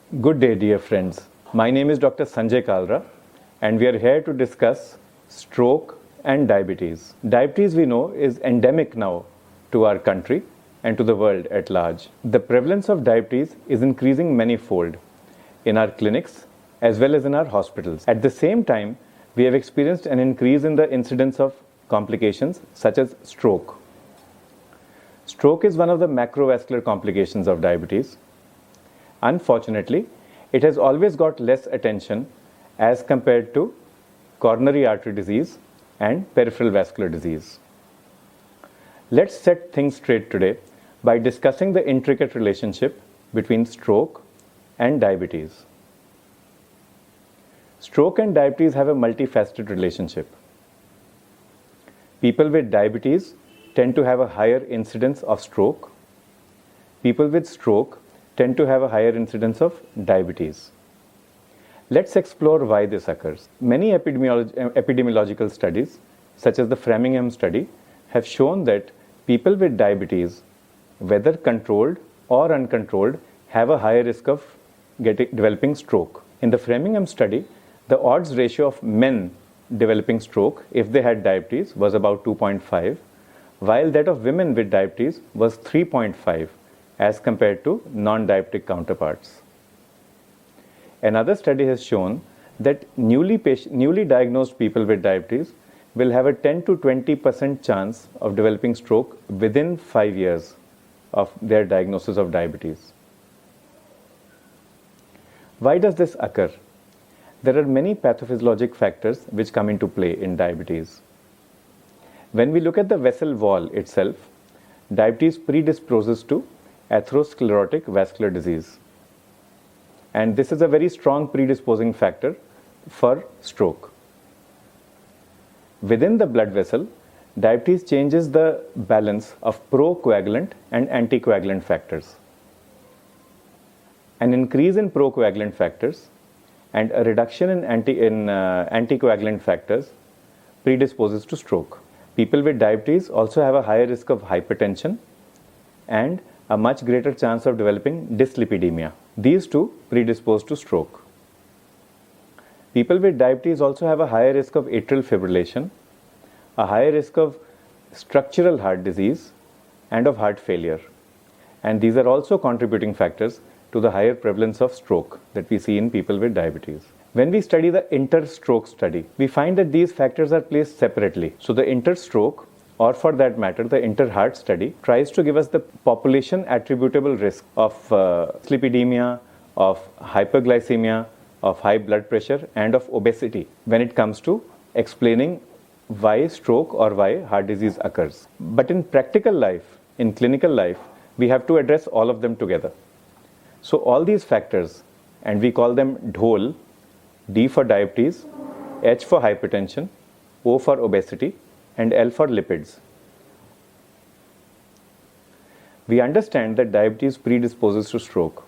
Good day, dear friends. My name is Dr. Sanjay Kalra, and we are here to discuss stroke and diabetes. Diabetes, we know, is endemic now to our country and to the world at large. The prevalence of diabetes is increasing many-fold in our clinics as well as in our hospitals. At the same time, we have experienced an increase in the incidence of complications such as stroke. Stroke is one of the macrovascular complications of diabetes. Unfortunately, it has always got less attention as compared to coronary artery disease and peripheral vascular disease. Let's set things straight today by discussing the intricate relationship between stroke and diabetes. Stroke and diabetes have a multifaceted relationship. People with diabetes tend to have a higher incidence of stroke. People with stroke tend to have a higher incidence of diabetes. Let's explore why this occurs. Many epidemiological studies, such as the Framingham study, have shown that people with diabetes, whether controlled or uncontrolled, have a higher risk of developing stroke. In the Framingham study, the odds ratio of men developing stroke if they had diabetes was about 2.5, while that of women with diabetes was 3.5. as compared to non-diabetic counterparts. Another study has shown that newly diagnosed people with diabetes will have a 10 to 20% chance of developing stroke within 5 years of their diagnosis of diabetes. Why does this occur? There are many pathophysiologic factors which come into play in diabetes. When we look at the vessel wall itself, diabetes predisposes to atherosclerotic vascular disease. And this is a very strong predisposing factor for stroke. Within the blood vessel, diabetes changes the balance of procoagulant and anticoagulant factors. An increase in procoagulant factors and a reduction in anticoagulant factors predisposes to stroke. People with diabetes also have a higher risk of hypertension and a much greater chance of developing dyslipidemia. These two predispose to stroke. People with diabetes also have a higher risk of atrial fibrillation, a higher risk of structural heart disease, and of heart failure. And these are also contributing factors to the higher prevalence of stroke that we see in people with diabetes. When we study the interstroke study, we find that these factors are placed separately. So the interstroke, or for that matter, the inter-heart study, tries to give us the population attributable risk of dyslipidemia, of hyperglycemia, of high blood pressure, and of obesity when it comes to explaining why stroke or why heart disease occurs. But in practical life, in clinical life, we have to address all of them together. So all these factors, and we call them DHOL, D for diabetes, H for hypertension, O for obesity, and L for lipids. We understand that diabetes predisposes to stroke,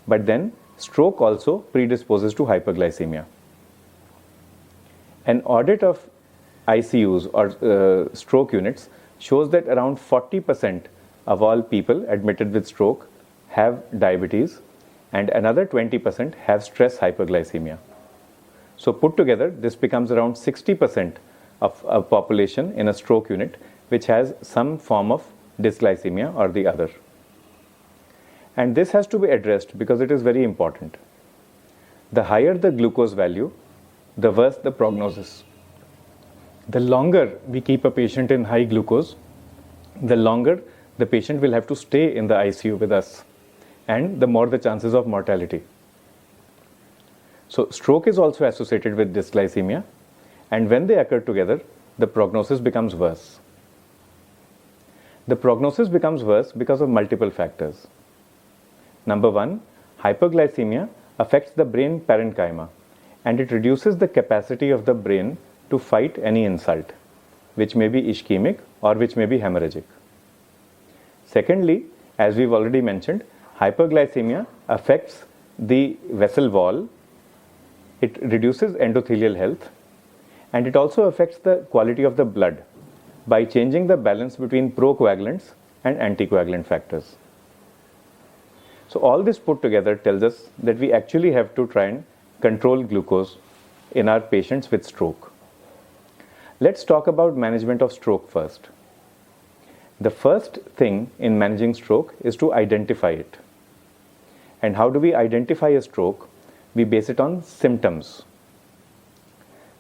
but then stroke also predisposes to hyperglycemia. An audit of ICUs or stroke units shows that around 40% of all people admitted with stroke have diabetes and another 20% have stress hyperglycemia. So put together, this becomes around 60% of a population in a stroke unit which has some form of dysglycemia or the other. And this has to be addressed because it is very important. The higher the glucose value, the worse the prognosis. The longer we keep a patient in high glucose, the longer the patient will have to stay in the ICU with us, and the more the chances of mortality. So stroke is also associated with dysglycemia, and when they occur together, the prognosis becomes worse. The prognosis becomes worse because of multiple factors. Number one, hyperglycemia affects the brain parenchyma, and it reduces the capacity of the brain to fight any insult, which may be ischemic or which may be hemorrhagic. Secondly, as we've already mentioned, hyperglycemia affects the vessel wall, it reduces endothelial health, and it also affects the quality of the blood by changing the balance between procoagulants and anticoagulant factors. So all this put together tells us that we actually have to try and control glucose in our patients with stroke. Let's talk about management of stroke first. The first thing in managing stroke is to identify it. And how do we identify a stroke? We base it on symptoms.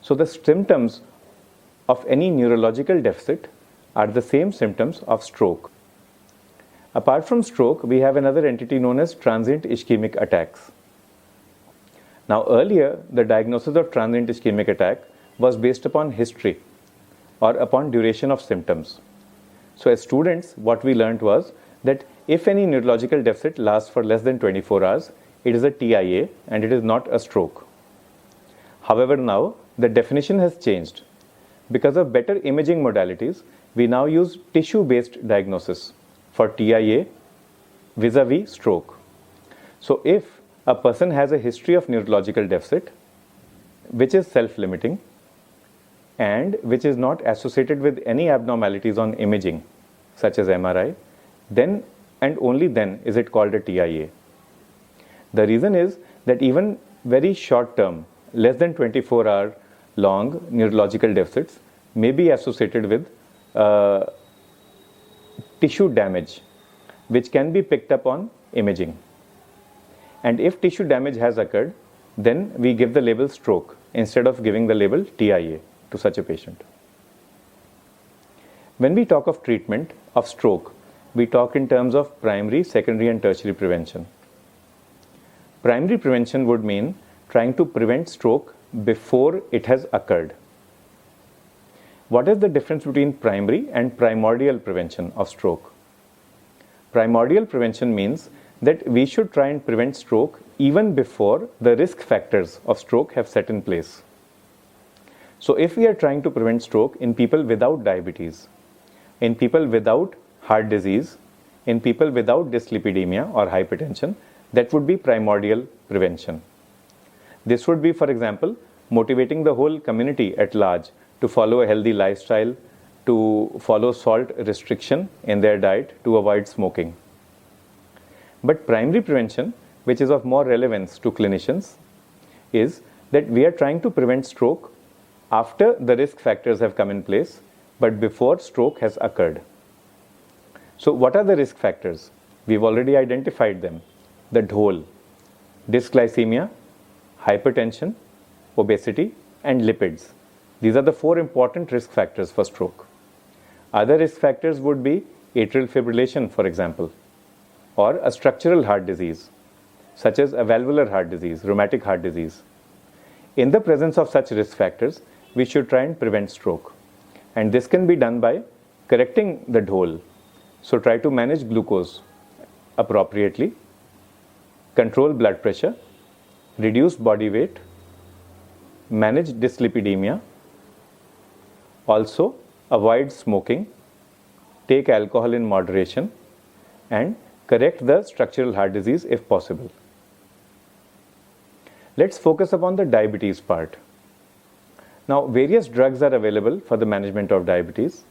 So the symptoms of any neurological deficit are the same symptoms of stroke. Apart from stroke, we have another entity known as transient ischemic attacks. Now earlier, the diagnosis of transient ischemic attack was based upon history or upon duration of symptoms. So as students, what we learned was that if any neurological deficit lasts for less than 24 hours, it is a TIA and it is not a stroke. However, now the definition has changed. Because of better imaging modalities, we now use tissue-based diagnosis for TIA vis-a-vis stroke. So if a person has a history of neurological deficit, which is self-limiting, and which is not associated with any abnormalities on imaging, such as MRI, then and only then is it called a TIA. The reason is that even very short term, less than 24-hour long neurological deficits may be associated with tissue damage, which can be picked up on imaging. And if tissue damage has occurred, then we give the label stroke instead of giving the label TIA to such a patient. When we talk of treatment of stroke, we talk in terms of primary, secondary, and tertiary prevention. Primary prevention would mean trying to prevent stroke before it has occurred. What is the difference between primary and primordial prevention of stroke? Primordial prevention means that we should try and prevent stroke even before the risk factors of stroke have set in place. So if we are trying to prevent stroke in people without diabetes, in people without heart disease, in people without dyslipidemia or hypertension, that would be primordial prevention. This would be, for example, motivating the whole community at large to follow a healthy lifestyle, to follow salt restriction in their diet, to avoid smoking. But primary prevention, which is of more relevance to clinicians, is that we are trying to prevent stroke after the risk factors have come in place, but before stroke has occurred. So what are the risk factors? We've already identified them. The DHOL, dysglycemia, hypertension, obesity, and lipids. These are the 4 important risk factors for stroke. Other risk factors would be atrial fibrillation, for example, or a structural heart disease, such as a valvular heart disease, rheumatic heart disease. In the presence of such risk factors, we should try and prevent stroke. And this can be done by correcting the DHOL. So try to manage glucose appropriately, control blood pressure, reduce body weight, manage dyslipidemia, also avoid smoking, take alcohol in moderation, and correct the structural heart disease if possible. Let's focus upon the diabetes part. Now, various drugs are available for the management of diabetes.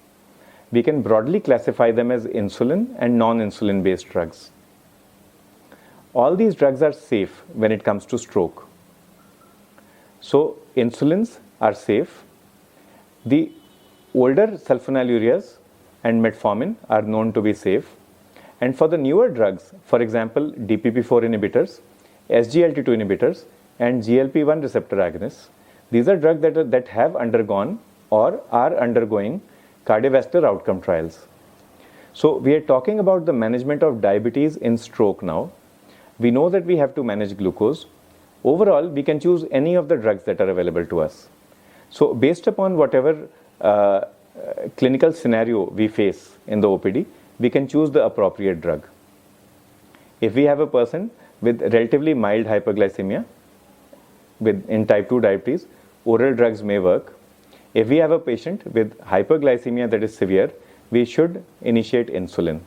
We can broadly classify them as insulin and non-insulin based drugs. All these drugs are safe when it comes to stroke. So, insulins are safe. The older sulfonylureas and metformin are known to be safe. And for the newer drugs, for example, DPP-4 inhibitors, SGLT2 inhibitors, and GLP-1 receptor agonists, these are drugs that have undergone or are undergoing cardiovascular outcome trials. So we are talking about the management of diabetes in stroke now. We know that we have to manage glucose. Overall, we can choose any of the drugs that are available to us. So based upon whatever clinical scenario we face in the OPD, we can choose the appropriate drug. If we have a person with relatively mild hyperglycemia in type 2 diabetes, oral drugs may work. If we have a patient with hyperglycemia that is severe, we should initiate insulin.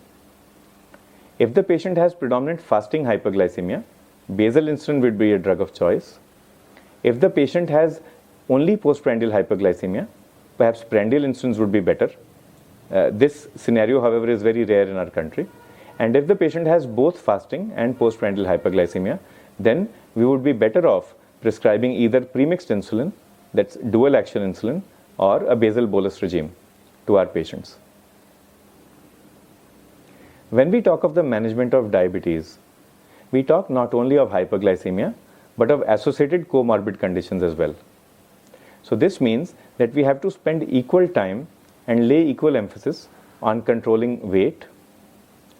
If the patient has predominant fasting hyperglycemia, basal insulin would be a drug of choice. If the patient has only postprandial hyperglycemia, perhaps prandial insulins would be better. This scenario, however, is very rare in our country. And if the patient has both fasting and postprandial hyperglycemia, then we would be better off prescribing either premixed insulin, that's dual action insulin, or a basal bolus regime to our patients. When we talk of the management of diabetes, we talk not only of hyperglycemia, but of associated comorbid conditions as well. So this means that we have to spend equal time and lay equal emphasis on controlling weight,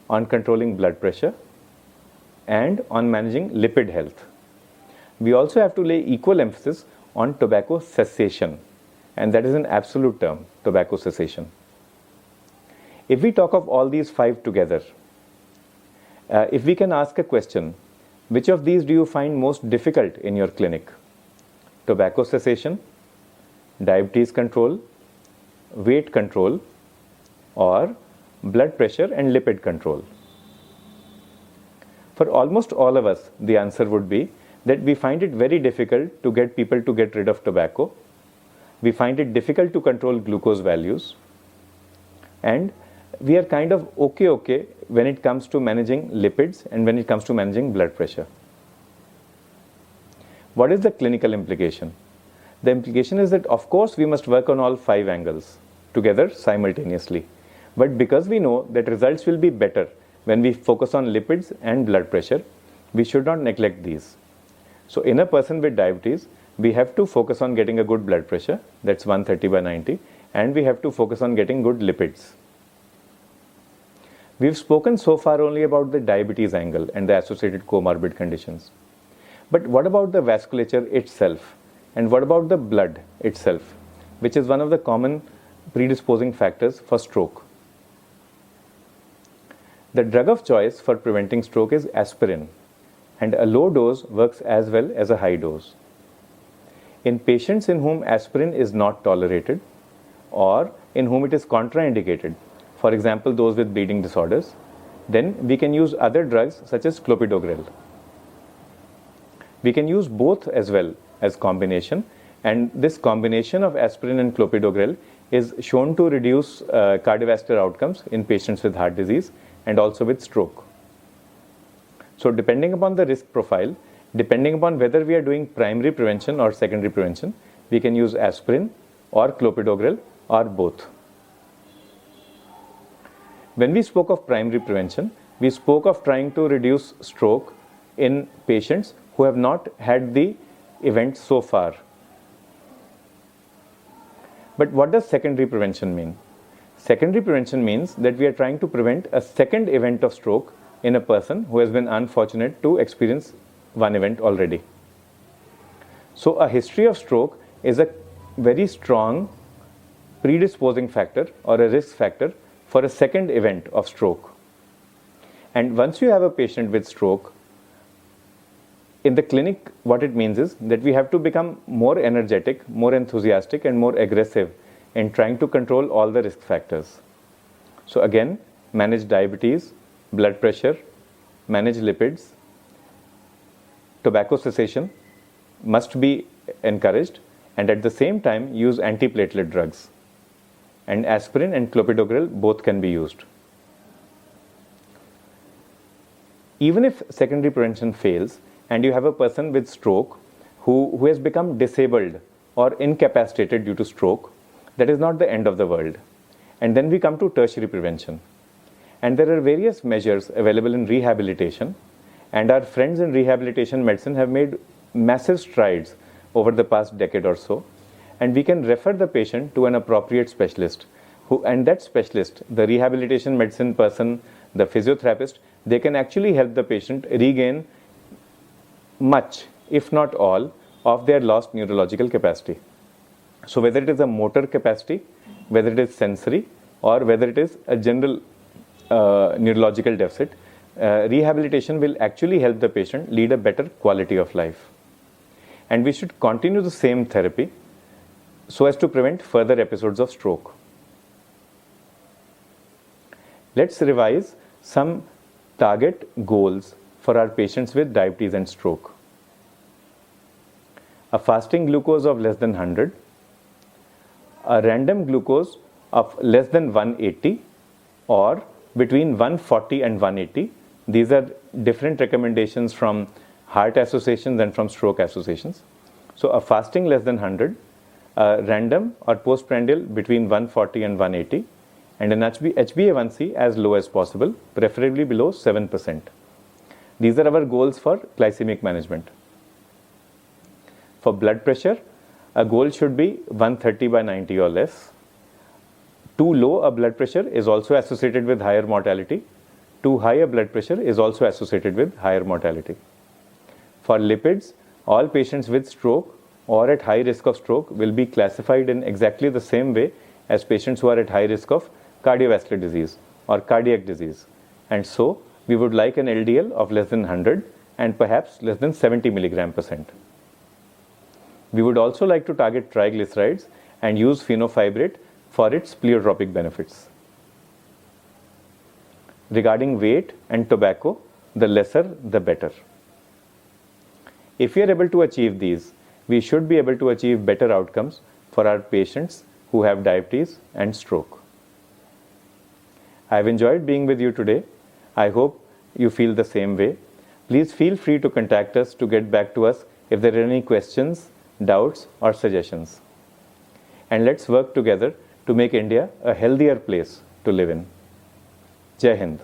on controlling blood pressure, and on managing lipid health. We also have to lay equal emphasis on tobacco cessation, and that is an absolute term, tobacco cessation. If we talk of all these 5 together, if we can ask a question, which of these do you find most difficult in your clinic? Tobacco cessation, diabetes control, weight control, or blood pressure and lipid control? For almost all of us, the answer would be that we find it very difficult to get people to get rid of tobacco. We find it difficult to control glucose values. And we are kind of okay when it comes to managing lipids and when it comes to managing blood pressure. What is the clinical implication? The implication is that, of course, we must work on all 5 angles together simultaneously. But because we know that results will be better when we focus on lipids and blood pressure, we should not neglect these. So in a person with diabetes, we have to focus on getting a good blood pressure, that's 130/90, and we have to focus on getting good lipids. We've spoken so far only about the diabetes angle and the associated comorbid conditions. But what about the vasculature itself? And what about the blood itself, which is one of the common predisposing factors for stroke? The drug of choice for preventing stroke is aspirin, and a low dose works as well as a high dose. In patients in whom aspirin is not tolerated or in whom it is contraindicated, for example, those with bleeding disorders, then we can use other drugs such as clopidogrel. We can use both as well as combination, and this combination of aspirin and clopidogrel is shown to reduce cardiovascular outcomes in patients with heart disease and also with stroke. So depending upon the risk profile, depending upon whether we are doing primary prevention or secondary prevention, we can use aspirin or clopidogrel or both. When we spoke of primary prevention, we spoke of trying to reduce stroke in patients who have not had the event so far. But what does secondary prevention mean? Secondary prevention means that we are trying to prevent a second event of stroke in a person who has been unfortunate to experience one event already. So a history of stroke is a very strong predisposing factor or a risk factor for a second event of stroke. And once you have a patient with stroke, in the clinic, what it means is that we have to become more energetic, more enthusiastic, and more aggressive in trying to control all the risk factors. So again, manage diabetes, blood pressure, manage lipids. Tobacco cessation must be encouraged, and at the same time use antiplatelet drugs. And aspirin and clopidogrel both can be used. Even if secondary prevention fails and you have a person with stroke who has become disabled or incapacitated due to stroke, that is not the end of the world. And then we come to tertiary prevention. And there are various measures available in rehabilitation, and our friends in rehabilitation medicine have made massive strides over the past decade or so. And we can refer the patient to an appropriate specialist, and that specialist, the rehabilitation medicine person, the physiotherapist, they can actually help the patient regain much, if not all, of their lost neurological capacity. So whether it is a motor capacity, whether it is sensory, or whether it is a general neurological deficit, rehabilitation will actually help the patient lead a better quality of life. And we should continue the same therapy so as to prevent further episodes of stroke. Let's revise some target goals for our patients with diabetes and stroke. A fasting glucose of less than 100, a random glucose of less than 180, or between 140 and 180. These are different recommendations from heart associations and from stroke associations. So a fasting less than 100, random or postprandial between 140 and 180, and an HbA1c as low as possible, preferably below 7%. These are our goals for glycemic management. For blood pressure, a goal should be 130 by 90 or less. Too low a blood pressure is also associated with higher mortality. Too high a blood pressure is also associated with higher mortality. For lipids, all patients with stroke or at high risk of stroke will be classified in exactly the same way as patients who are at high risk of cardiovascular disease or cardiac disease. And so, we would like an LDL of less than 100 and perhaps less than 70 mg%. We would also like to target triglycerides and use fenofibrate for its pleiotropic benefits. Regarding weight and tobacco, the lesser the better. If we are able to achieve these, we should be able to achieve better outcomes for our patients who have diabetes and stroke. I have enjoyed being with you today. I hope you feel the same way. Please feel free to contact us to get back to us if there are any questions, doubts, or suggestions. And let's work together to make India a healthier place to live in. Jai Hind.